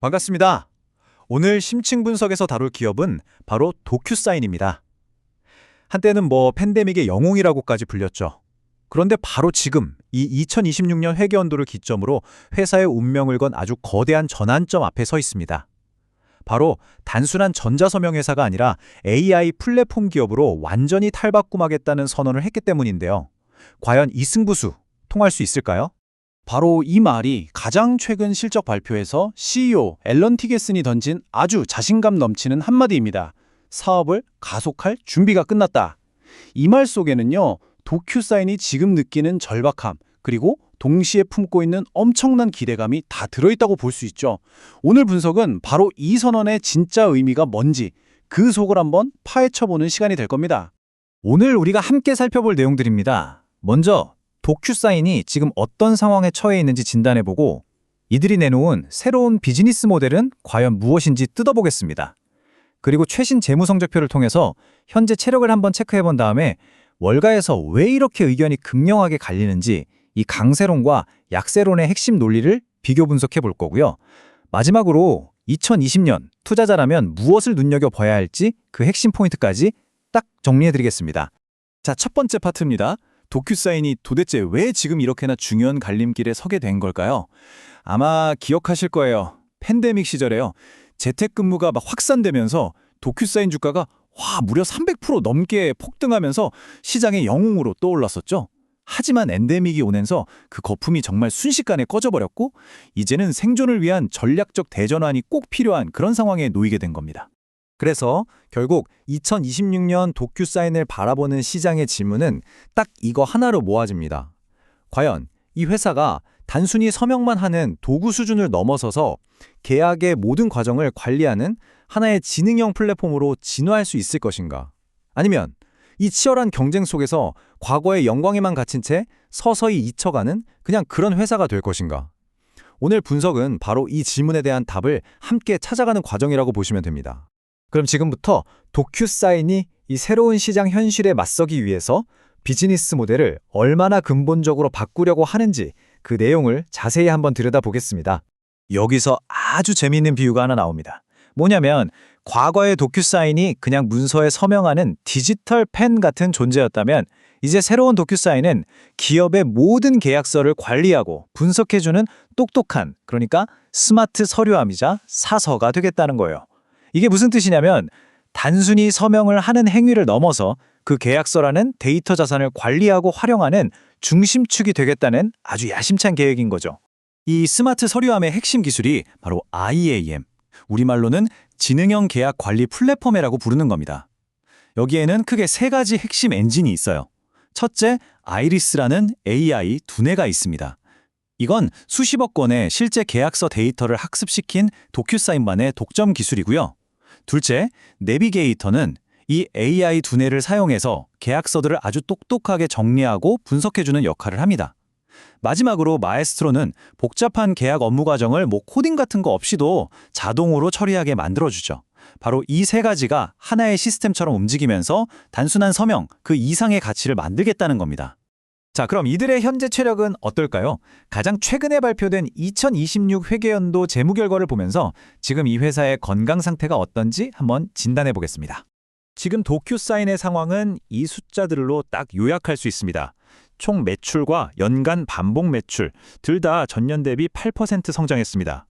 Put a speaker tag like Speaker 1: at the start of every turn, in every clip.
Speaker 1: 반갑습니다. 오늘 심층 분석에서 다룰 기업은 바로 도큐사인입니다. 한때는 팬데믹의 영웅이라고까지 불렸죠. 그런데 바로 지금 이 2026년 회계연도를 기점으로 회사의 운명을 건 아주 거대한 전환점 앞에 서 있습니다. 바로 단순한 전자서명 회사가 아니라 AI 플랫폼 기업으로 완전히 탈바꿈하겠다는 선언을 했기 때문인데요. 과연 이 승부수 통할 수 있을까요?
Speaker 2: 바로 이 말이 가장 최근 실적 발표에서 CEO 앨런 티게슨이 던진 아주 자신감 넘치는 한마디입니다. 사업을 가속할 준비가 끝났다. 이 말 속에는요, 도큐사인이 지금 느끼는 절박함, 그리고 동시에 품고 있는 엄청난 기대감이 다 들어있다고 볼 수 있죠. 오늘 분석은 바로 이 선언의 진짜 의미가 뭔지 그 속을 한번 파헤쳐보는 시간이 될 겁니다.
Speaker 1: 오늘 우리가 함께 살펴볼 내용들입니다. 먼저 도큐사인이 지금 어떤 상황에 처해 있는지 진단해보고 이들이 내놓은 새로운 비즈니스 모델은 과연 무엇인지 뜯어보겠습니다. 그리고 최신 재무 성적표를 통해서 현재 체력을 한번 체크해본 다음에 월가에서 왜 이렇게 의견이 극명하게 갈리는지 이 강세론과 약세론의 핵심 논리를 비교 분석해볼 거고요. 마지막으로 2020년 투자자라면 무엇을 눈여겨봐야 할지 그 핵심 포인트까지 딱 정리해드리겠습니다.
Speaker 2: 자, 첫 번째 파트입니다. 도큐사인이 도대체 왜 지금 이렇게나 중요한 갈림길에 서게 된 걸까요? 아마 기억하실 거예요. 팬데믹 시절에요. 재택근무가 막 확산되면서 도큐사인 주가가 무려 300% 넘게 폭등하면서 시장의 영웅으로 떠올랐었죠. 하지만 엔데믹이 오면서 그 거품이 정말 순식간에 꺼져버렸고 이제는 생존을 위한 전략적 대전환이 꼭 필요한 그런 상황에 놓이게 된 겁니다.
Speaker 1: 그래서 결국 2026년 도큐사인을 바라보는 시장의 질문은 딱 이거 하나로 모아집니다. 과연 이 회사가 단순히 서명만 하는 도구 수준을 넘어서서 계약의 모든 과정을 관리하는 하나의 지능형 플랫폼으로 진화할 수 있을 것인가? 아니면 이 치열한 경쟁 속에서 과거의 영광에만 갇힌 채 서서히 잊혀가는 그냥 그런 회사가 될 것인가? 오늘 분석은 바로 이 질문에 대한 답을 함께 찾아가는 과정이라고 보시면 됩니다. 그럼 지금부터 도큐사인이 이 새로운 시장 현실에 맞서기 위해서 비즈니스 모델을 얼마나 근본적으로 바꾸려고 하는지 그 내용을 자세히 한번 들여다보겠습니다. 여기서 아주 재미있는 비유가 하나 나옵니다. 뭐냐면 과거의 도큐사인이 그냥 문서에 서명하는 디지털 펜 같은 존재였다면 이제 새로운 도큐사인은 기업의 모든 계약서를 관리하고 분석해주는 똑똑한, 그러니까 스마트 서류함이자 사서가 되겠다는 거예요. 이게 무슨 뜻이냐면 단순히 서명을 하는 행위를 넘어서 그 계약서라는 데이터 자산을 관리하고 활용하는 중심축이 되겠다는 아주 야심찬 계획인 거죠.
Speaker 2: 이 스마트 서류함의 핵심 기술이 바로 IAM, 우리말로는 지능형 계약 관리 플랫폼이라고 부르는 겁니다. 여기에는 크게 세 가지 핵심 엔진이 있어요. 첫째, 아이리스라는 AI 두뇌가 있습니다. 이건 수십억 건의 실제 계약서 데이터를 학습시킨 도큐사인만의 독점 기술이고요. 둘째, 내비게이터는 이 AI 두뇌를 사용해서 계약서들을 아주 똑똑하게 정리하고 분석해주는 역할을 합니다. 마지막으로 마에스트로는 복잡한 계약 업무 과정을 코딩 같은 거 없이도 자동으로 처리하게 만들어주죠. 바로 이 세 가지가 하나의 시스템처럼 움직이면서 단순한 서명, 그 이상의 가치를 만들겠다는 겁니다.
Speaker 1: 자, 그럼 이들의 현재 체력은 어떨까요? 가장 최근에 발표된 2026 회계연도 재무 결과를 보면서 지금 이 회사의 건강 상태가 어떤지 한번 진단해 보겠습니다. 지금 도큐사인의 상황은 이 숫자들로 딱 요약할 수 있습니다. 총 매출과 연간 반복 매출 둘 다 전년 대비 8% 성장했습니다.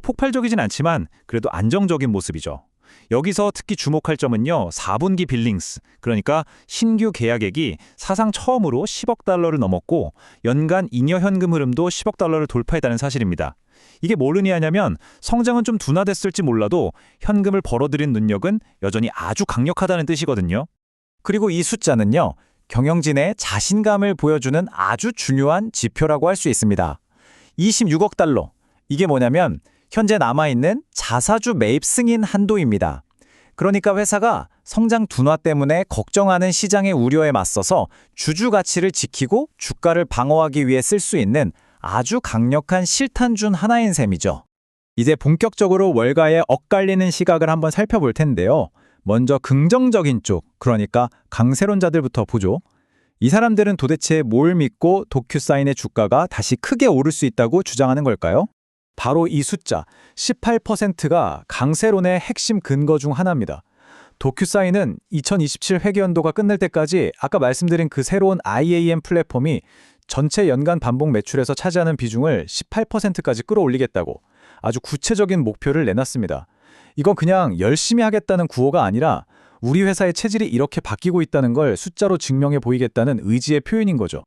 Speaker 1: 폭발적이진 않지만 그래도 안정적인 모습이죠. 여기서 특히 주목할 점은요, 4분기 빌링스, 그러니까 신규 계약액이 사상 처음으로 10억 달러를 넘었고 연간 잉여 현금 흐름도 10억 달러를 돌파했다는 사실입니다. 이게 뭘 의미하냐면 성장은 좀 둔화됐을지 몰라도 현금을 벌어들인 능력은 여전히 아주 강력하다는 뜻이거든요. 그리고 이 숫자는요, 경영진의 자신감을 보여주는 아주 중요한 지표라고 할 수 있습니다. 26억 달러, 이게 뭐냐면 현재 남아있는 자사주 매입 승인 한도입니다. 그러니까 회사가 성장 둔화 때문에 걱정하는 시장의 우려에 맞서서 주주 가치를 지키고 주가를 방어하기 위해 쓸 수 있는 아주 강력한 실탄 중 하나인 셈이죠. 이제 본격적으로 월가에 엇갈리는 시각을 한번 살펴볼 텐데요. 먼저 긍정적인 쪽, 그러니까 강세론자들부터 보죠. 이 사람들은 도대체 뭘 믿고 도큐사인의 주가가 다시 크게 오를 수 있다고 주장하는 걸까요?
Speaker 2: 바로 이 숫자 18%가 강세론의 핵심 근거 중 하나입니다. 도큐사인은 2027 회계연도가 끝날 때까지 아까 말씀드린 그 새로운 IAM 플랫폼이 전체 연간 반복 매출에서 차지하는 비중을 18%까지 끌어올리겠다고 아주 구체적인 목표를 내놨습니다. 이건 그냥 열심히 하겠다는 구호가 아니라 우리 회사의 체질이 이렇게 바뀌고 있다는 걸 숫자로 증명해 보이겠다는 의지의 표현인 거죠.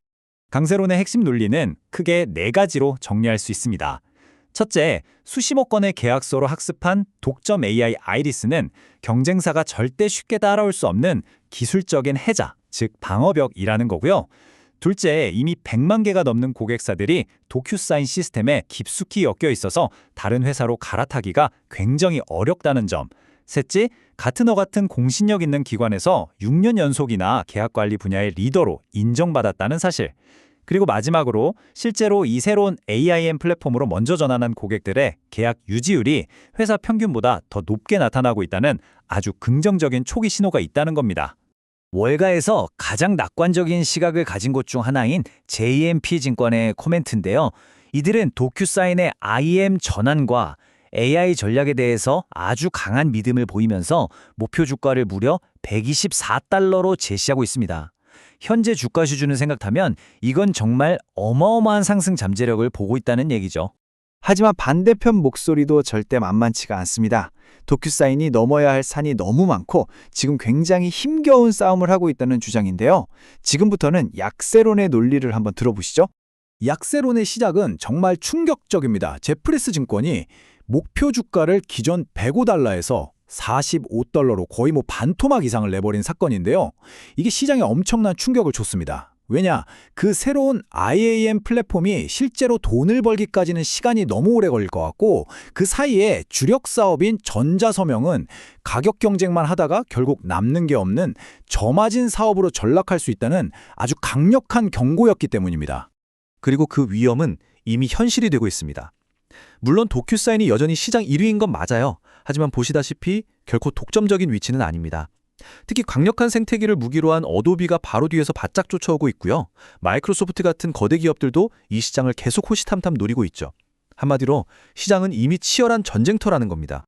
Speaker 1: 강세론의 핵심 논리는 크게 4가지로 정리할 수 있습니다. 첫째, 수십억 건의 계약서로 학습한 독점 AI 아이리스는 경쟁사가 절대 쉽게 따라올 수 없는 기술적인 해자, 즉 방어벽이라는 거고요. 둘째, 이미 100만 개가 넘는 고객사들이 도큐사인 시스템에 깊숙이 엮여 있어서 다른 회사로 갈아타기가 굉장히 어렵다는 점. 셋째, 가트너 같은 공신력 있는 기관에서 6년 연속이나 계약관리 분야의 리더로 인정받았다는 사실. 그리고 마지막으로 실제로 이 새로운 AIM 플랫폼으로 먼저 전환한 고객들의 계약 유지율이 회사 평균보다 더 높게 나타나고 있다는 아주 긍정적인 초기 신호가 있다는 겁니다. 월가에서 가장 낙관적인 시각을 가진 곳 중 하나인 JMP 증권의 코멘트인데요. 이들은 도큐사인의 IM 전환과 AI 전략에 대해서 아주 강한 믿음을 보이면서 목표 주가를 무려 124달러로 제시하고 있습니다. 현재 주가 수준을 생각하면 이건 정말 어마어마한 상승 잠재력을 보고 있다는 얘기죠.
Speaker 3: 하지만 반대편 목소리도 절대 만만치가 않습니다. 도큐사인이 넘어야 할 산이 너무 많고 지금 굉장히 힘겨운 싸움을 하고 있다는 주장인데요. 지금부터는 약세론의 논리를 한번 들어보시죠.
Speaker 2: 약세론의 시작은 정말 충격적입니다. 제프리스 증권이 목표 주가를 기존 105달러에서 45달러로 거의 반토막 이상을 내버린 사건인데요. 이게 시장에 엄청난 충격을 줬습니다. 왜냐? 그 새로운 IAM 플랫폼이 실제로 돈을 벌기까지는 시간이 너무 오래 걸릴 것 같고 그 사이에 주력 사업인 전자서명은 가격 경쟁만 하다가 결국 남는 게 없는 저마진 사업으로 전락할 수 있다는 아주 강력한 경고였기 때문입니다.
Speaker 4: 그리고 그 위험은 이미 현실이 되고 있습니다. 물론 도큐사인이 여전히 시장 1위인 건 맞아요. 하지만 보시다시피 결코 독점적인 위치는 아닙니다. 특히 강력한 생태계를 무기로 한 어도비가 바로 뒤에서 바짝 쫓아오고 있고요. 마이크로소프트 같은 거대 기업들도 이 시장을 계속 호시탐탐 노리고 있죠. 한마디로 시장은 이미 치열한 전쟁터라는 겁니다.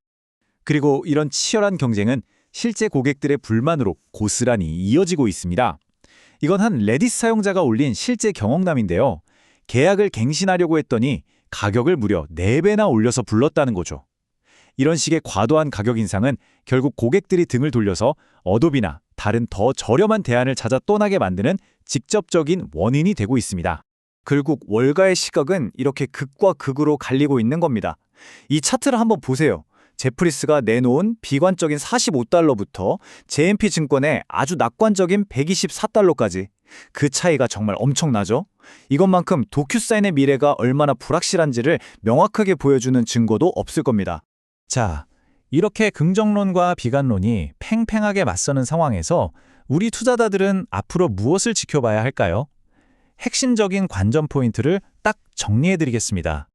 Speaker 1: 그리고 이런 치열한 경쟁은 실제 고객들의 불만으로 고스란히 이어지고 있습니다. 이건 한 레딧 사용자가 올린 실제 경험담인데요. 계약을 갱신하려고 했더니 가격을 무려 4배나 올려서 불렀다는 거죠. 이런 식의 과도한 가격 인상은 결국 고객들이 등을 돌려서 어도비나 다른 더 저렴한 대안을 찾아 떠나게 만드는 직접적인 원인이 되고 있습니다.
Speaker 2: 결국 월가의 시각은 이렇게 극과 극으로 갈리고 있는 겁니다. 이 차트를 한번 보세요. 제프리스가 내놓은 비관적인 45달러부터 JMP 증권의 아주 낙관적인 124달러까지. 그 차이가 정말 엄청나죠? 이것만큼 도큐사인의 미래가 얼마나 불확실한지를 명확하게 보여주는 증거도 없을 겁니다.
Speaker 1: 자, 이렇게 긍정론과 비관론이 팽팽하게 맞서는 상황에서 우리 투자자들은 앞으로 무엇을 지켜봐야 할까요? 핵심적인 관전 포인트를 딱 정리해드리겠습니다.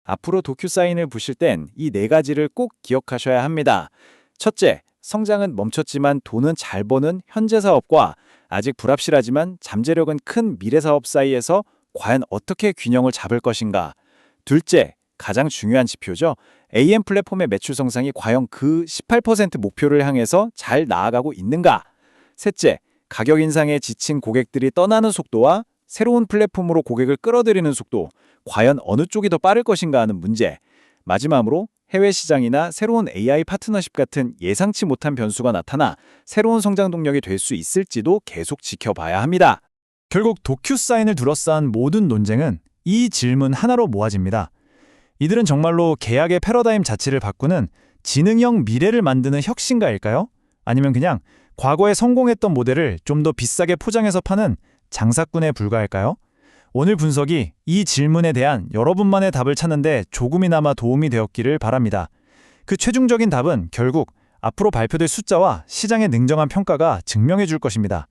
Speaker 2: 앞으로 도큐사인을 보실 땐 이 4가지를 꼭 기억하셔야 합니다. 첫째, 성장은 멈췄지만 돈은 잘 버는 현재 사업과 아직 불합실하지만 잠재력은 큰 미래 사업 사이에서 과연 어떻게 균형을 잡을 것인가. 둘째, 가장 중요한 지표죠. AM 플랫폼의 매출 성장이 과연 그 18% 목표를 향해서 잘 나아가고 있는가. 셋째, 가격 인상에 지친 고객들이 떠나는 속도와 새로운 플랫폼으로 고객을 끌어들이는 속도, 과연 어느 쪽이 더 빠를 것인가 하는 문제. 마지막으로 해외 시장이나 새로운 AI 파트너십 같은 예상치 못한 변수가 나타나 새로운 성장 동력이 될 수 있을지도 계속 지켜봐야 합니다.
Speaker 1: 결국 도큐사인을 둘러싼 모든 논쟁은 이 질문 하나로 모아집니다. 이들은 정말로 계약의 패러다임 자체를 바꾸는 지능형 미래를 만드는 혁신가일까요? 아니면 그냥 과거에 성공했던 모델을 좀 더 비싸게 포장해서 파는 장사꾼에 불과할까요? 오늘 분석이 이 질문에 대한 여러분만의 답을 찾는데 조금이나마 도움이 되었기를 바랍니다. 그 최종적인 답은 결국 앞으로 발표될 숫자와 시장의 냉정한 평가가 증명해 줄 것입니다.